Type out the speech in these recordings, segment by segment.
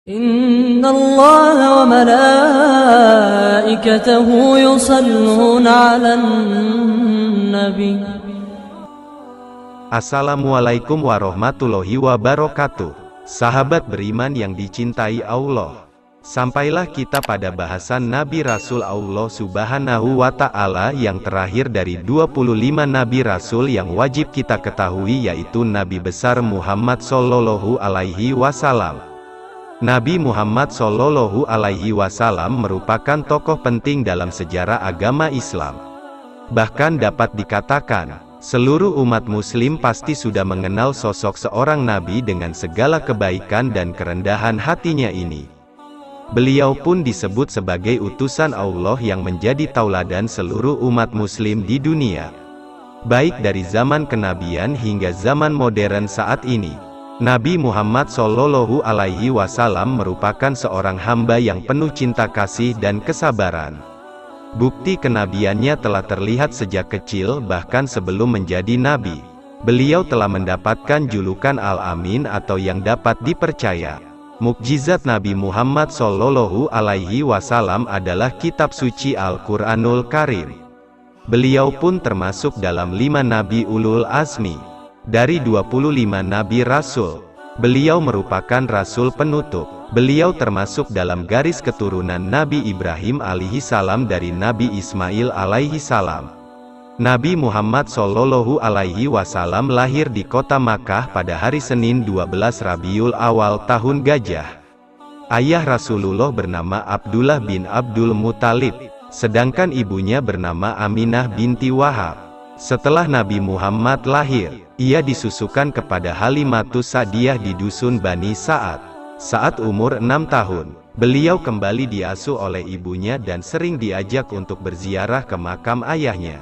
إن الله وملائكته يصلون على النبي. Assalamualaikum warahmatullahi wabarakatuh. Sahabat beriman yang dicintai Allah, sampailah kita pada bahasan Nabi Rasul Allah Subhanahu wa Ta'ala yang terakhir dari 25 Nabi Rasul yang wajib kita ketahui, yaitu Nabi besar Muhammad Sallallahu Alaihi Wasallam. Nabi Muhammad Sallallahu Alaihi Wasallam merupakan tokoh penting dalam sejarah agama Islam. Bahkan dapat dikatakan, seluruh umat muslim pasti sudah mengenal sosok seorang nabi dengan segala kebaikan dan kerendahan hatinya ini. Beliau pun disebut sebagai utusan Allah yang menjadi tauladan seluruh umat muslim di dunia, baik dari zaman kenabian hingga zaman modern saat ini. Nabi Muhammad Sallallahu Alaihi Wasallam merupakan seorang hamba yang penuh cinta kasih dan kesabaran. Bukti kenabiannya telah terlihat sejak kecil, bahkan sebelum menjadi nabi. Beliau telah mendapatkan julukan Al-Amin atau yang dapat dipercaya. Mukjizat Nabi Muhammad Sallallahu Alaihi Wasallam adalah kitab suci Al-Quranul Karim. Beliau pun termasuk dalam 5 nabi ulul azmi dari 25 Nabi Rasul. Beliau merupakan Rasul penutup. Beliau termasuk dalam garis keturunan Nabi Ibrahim alaihi salam dari Nabi Ismail alaihi salam. Nabi Muhammad Sallallahu Alaihi Wasallam lahir di kota Makkah pada hari Senin 12 Rabiul Awal tahun Gajah. Ayah Rasulullah bernama Abdullah bin Abdul Muthalib, sedangkan ibunya bernama Aminah binti Wahab. Setelah Nabi Muhammad lahir, ia disusukan kepada Halimatus Sa'diyah di dusun Bani Sa'ad. Saat umur 6 tahun, beliau kembali diasuh oleh ibunya dan sering diajak untuk berziarah ke makam ayahnya.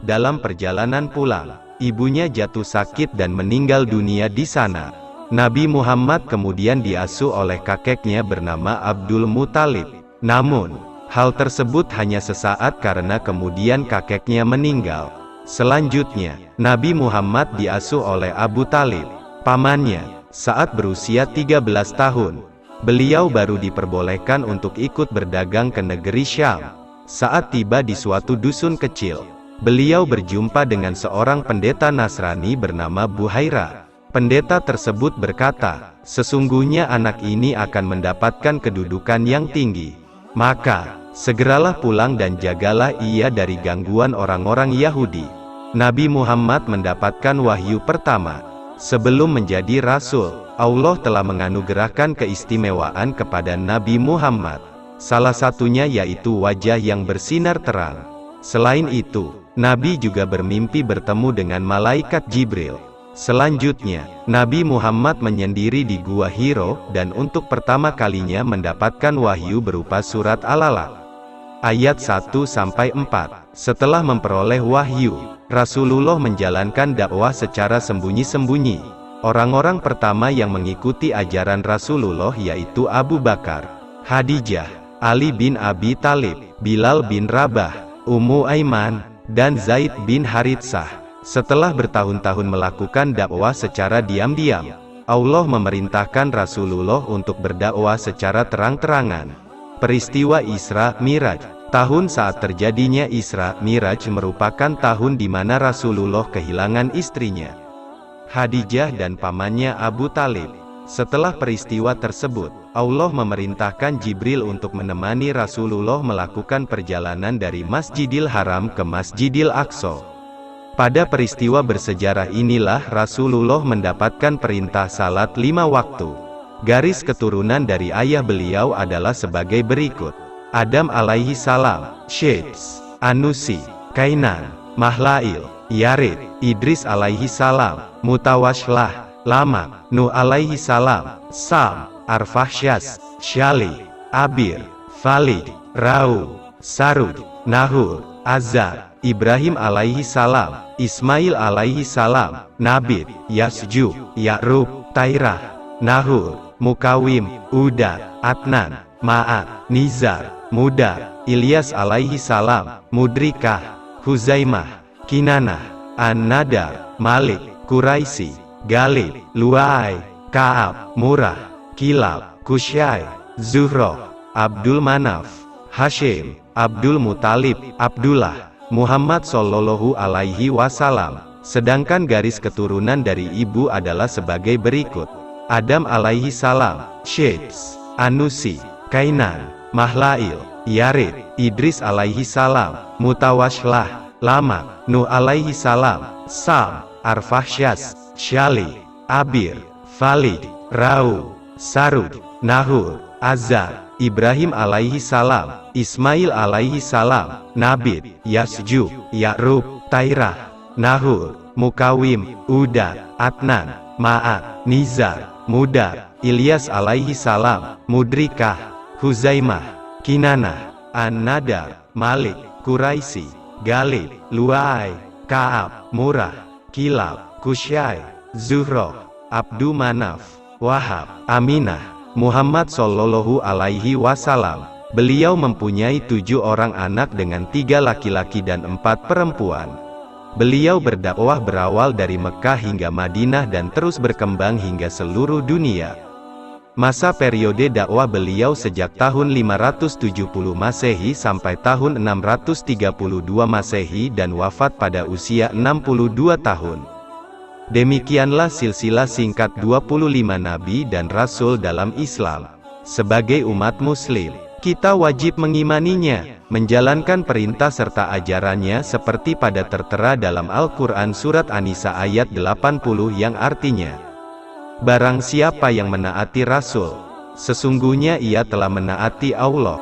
Dalam perjalanan pulang, ibunya jatuh sakit dan meninggal dunia di sana. Nabi Muhammad kemudian diasuh oleh kakeknya bernama Abdul Muthalib. Namun, hal tersebut hanya sesaat karena kemudian kakeknya meninggal. Selanjutnya, Nabi Muhammad diasuh oleh Abu Talib, pamannya. Saat berusia 13 tahun, beliau baru diperbolehkan untuk ikut berdagang ke negeri Syam. Saat tiba di suatu dusun kecil, beliau berjumpa dengan seorang pendeta Nasrani bernama Buhaira. Pendeta tersebut berkata, "Sesungguhnya anak ini akan mendapatkan kedudukan yang tinggi. Maka, segeralah pulang dan jagalah ia dari gangguan orang-orang Yahudi." Nabi Muhammad mendapatkan wahyu pertama. Sebelum menjadi Rasul, Allah telah menganugerahkan keistimewaan kepada Nabi Muhammad. Salah satunya yaitu wajah yang bersinar terang. Selain itu, Nabi juga bermimpi bertemu dengan malaikat Jibril. Selanjutnya, Nabi Muhammad menyendiri di Gua Hiro, dan untuk pertama kalinya mendapatkan wahyu berupa surat Al-Alaq ayat 1-4. Setelah memperoleh wahyu, Rasulullah menjalankan dakwah secara sembunyi-sembunyi. Orang-orang pertama yang mengikuti ajaran Rasulullah yaitu Abu Bakar, Khadijah, Ali bin Abi Thalib, Bilal bin Rabah, Ummu Aiman, dan Zaid bin Haritsah. Setelah bertahun-tahun melakukan dakwah secara diam-diam, Allah memerintahkan Rasulullah untuk berdakwah secara terang-terangan. Peristiwa Isra Miraj. Tahun saat terjadinya Isra Miraj merupakan tahun di mana Rasulullah kehilangan istrinya, Khadijah, dan pamannya Abu Talib. Setelah peristiwa tersebut, Allah memerintahkan Jibril untuk menemani Rasulullah melakukan perjalanan dari Masjidil Haram ke Masjidil Aqsa. Pada peristiwa bersejarah inilah Rasulullah mendapatkan perintah salat 5 waktu. Garis keturunan dari ayah beliau adalah sebagai berikut: Adam alaihi salam, Syeds, Anusi, Kainan, Mahlail, Yarid, Idris alaihi salam, Mutawashlah, Lamak, Nuh alaihi salam, Sam, Arfahsyas, Syali, Abir, Falid, Rau, Sarud, Nahur, Azar, Ibrahim alaihi salam, Ismail alaihi salam, Nabit, Yasjub, Ya'rub, Tairah, Nahur, Mukawim, Uda, Adnan, Ma'at, Nizar, Mudar, Ilyas alaihi salam, Mudrikah, Huzaimah, Kinanah, An-Nadar, Malik, Quraisy, Galib, Lu'ai, Ka'ab, Murrah, Kilab, Kusyai, Zuhroh, Abdul Manaf, Hashim, Abdul Muthalib, Abdullah, Muhammad Shallallahu Alaihi Wasallam. Sedangkan garis keturunan dari ibu adalah sebagai berikut: Adam alaihi salam, Syeds, Anusi, Kainan, Mahlail, Yarid, Idris alaihi salam, Mutawashlah, Lamak, Nuh alaihi salam, Sam, Arfahsyas, Syali, Abir, Falid, Rau, Sarud, Nahur, Azar, Ibrahim alaihi salam, Ismail alaihi salam, Nabit, Yasju, Ya'rub, Tairah, Nahur, Mukawim, Uda, Adnan, Ma'at, Nizar, Mudar, Ilyas alaihi salam, Mudrikah, Huzaimah, Kinanah, An-Nadar, Malik, Quraisy, Galib, Luai, Ka'ab, Murrah, Kilab, Kusyai, Zuhroh, Abdu Manaf, Wahab, Aminah, Muhammad Shallallahu Alaihi Wasallam. Beliau mempunyai 7 orang anak dengan 3 laki-laki dan 4 perempuan. Beliau berdakwah berawal dari Mekah hingga Madinah dan terus berkembang hingga seluruh dunia. Masa periode dakwah beliau sejak tahun 570 Masehi sampai tahun 632 Masehi dan wafat pada usia 62 tahun. Demikianlah silsilah singkat 25 Nabi dan Rasul dalam Islam. Sebagai umat Muslim, kita wajib mengimaninya, menjalankan perintah serta ajarannya seperti pada tertera dalam Al-Quran Surat An-Nisa ayat 80 yang artinya, barang siapa yang menaati Rasul, sesungguhnya ia telah menaati Allah.